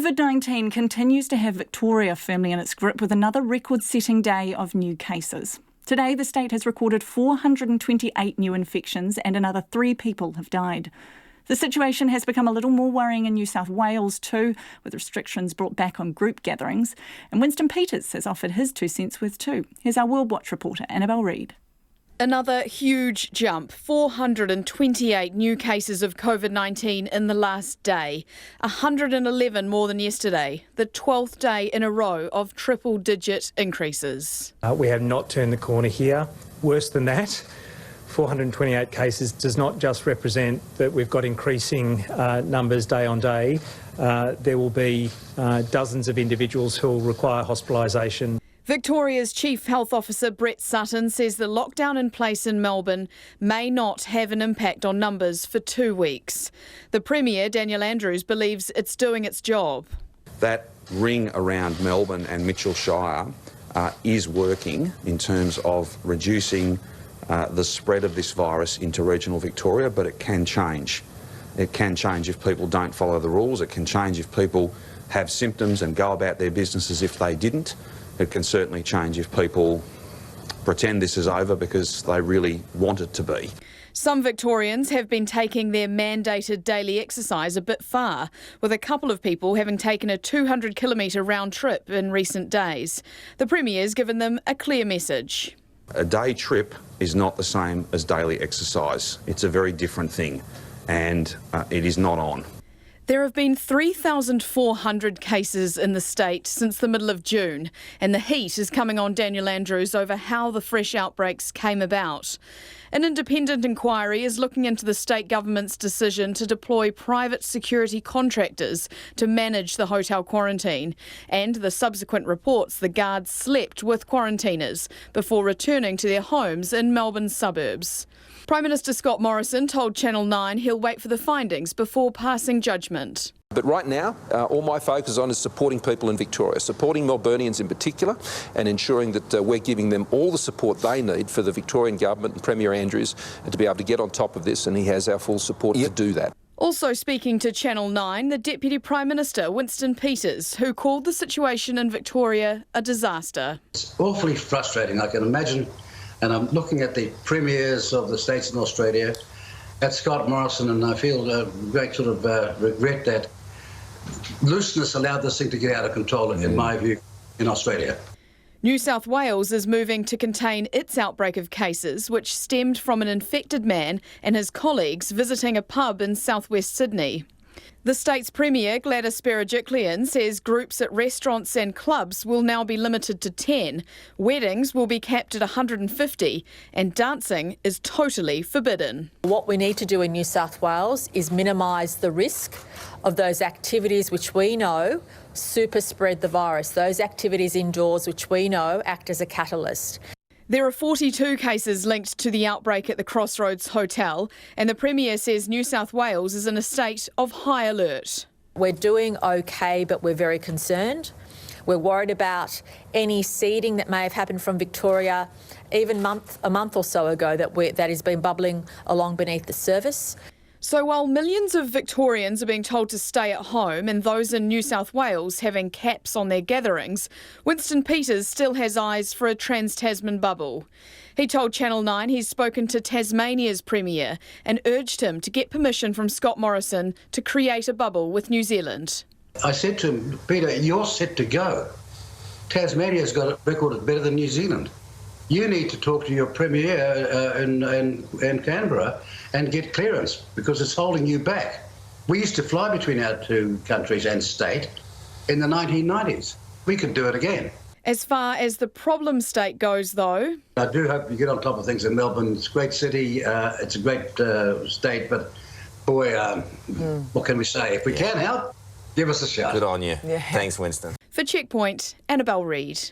COVID-19 continues to have Victoria firmly in its grip with another record-setting day of new cases. Today, the state has recorded 428 new infections and another 3 people have died. The situation has become a little more worrying in New South Wales too, with restrictions brought back on group gatherings. And Winston Peters has offered his 2 cents worth too. Here's our World Watch reporter, Annabelle Reid. Another huge jump, 428 new cases of COVID-19 in the last day, 111 more than yesterday, the 12th day in a row of triple-digit increases. We have not turned the corner here. Worse than that, 428 cases does not just represent that we've got increasing numbers day on day. There will be dozens of individuals who will require hospitalisation. Victoria's Chief Health Officer Brett Sutton says the lockdown in place in Melbourne may not have an impact on numbers for 2 weeks. The Premier, Daniel Andrews, believes it's doing its job. That ring around Melbourne and Mitchell Shire is working in terms of reducing the spread of this virus into regional Victoria, but it can change. It can change if people don't follow the rules. It can change if people have symptoms and go about their business as if they didn't. It can certainly change if people pretend this is over because they really want it to be. Some Victorians have been taking their mandated daily exercise a bit far, with a couple of people having taken a 200-kilometre round trip in recent days. The Premier's given them a clear message. A day trip is not the same as daily exercise. It's a very different thing, and it is not on. There have been 3,400 cases in the state since the middle of June, and the heat is coming on Daniel Andrews over how the fresh outbreaks came about. An independent inquiry is looking into the state government's decision to deploy private security contractors to manage the hotel quarantine, and the subsequent reports the guards slept with quarantiners before returning to their homes in Melbourne's suburbs. Prime Minister Scott Morrison told Channel 9 he'll wait for the findings before passing judgment. But right now, all my focus on is supporting people in Victoria, supporting Melburnians in particular, and ensuring that we're giving them all the support they need for the Victorian Government and Premier Andrews to be able to get on top of this, and he has our full support to do that. Also speaking to Channel 9, the Deputy Prime Minister, Winston Peters, who called the situation in Victoria a disaster. It's awfully frustrating, I can imagine. And I'm looking at the premiers of the states in Australia, at Scott Morrison, and I feel a great sort of regret that looseness allowed this thing to get out of control, in my view, in Australia. New South Wales is moving to contain its outbreak of cases, which stemmed from an infected man and his colleagues visiting a pub in southwest Sydney. The state's Premier, Gladys Berejiklian, says groups at restaurants and clubs will now be limited to 10, weddings will be capped at 150, and dancing is totally forbidden. What we need to do in New South Wales is minimise the risk of those activities which we know super spread the virus, those activities indoors which we know act as a catalyst. There are 42 cases linked to the outbreak at the Crossroads Hotel, and the Premier says New South Wales is in a state of high alert. We're doing okay, but we're very concerned. We're worried about any seeding that may have happened from Victoria even a month or so ago that has been bubbling along beneath the surface. So while millions of Victorians are being told to stay at home and those in New South Wales having caps on their gatherings, Winston Peters still has eyes for a trans-Tasman bubble. He told Channel 9 he's spoken to Tasmania's Premier and urged him to get permission from Scott Morrison to create a bubble with New Zealand. I said to him, Peter, you're set to go. Tasmania's got a record that's better than New Zealand. You need to talk to your Premier in Canberra and get clearance because it's holding you back. We used to fly between our 2 countries and state in the 1990s. We could do it again. As far as the problem state goes, though, I do hope you get on top of things in Melbourne. It's a great city, it's a great state, but boy, what can we say? If we can help, give us a shot. Good on you. Yeah. Thanks, Winston. For Checkpoint, Annabelle Reid.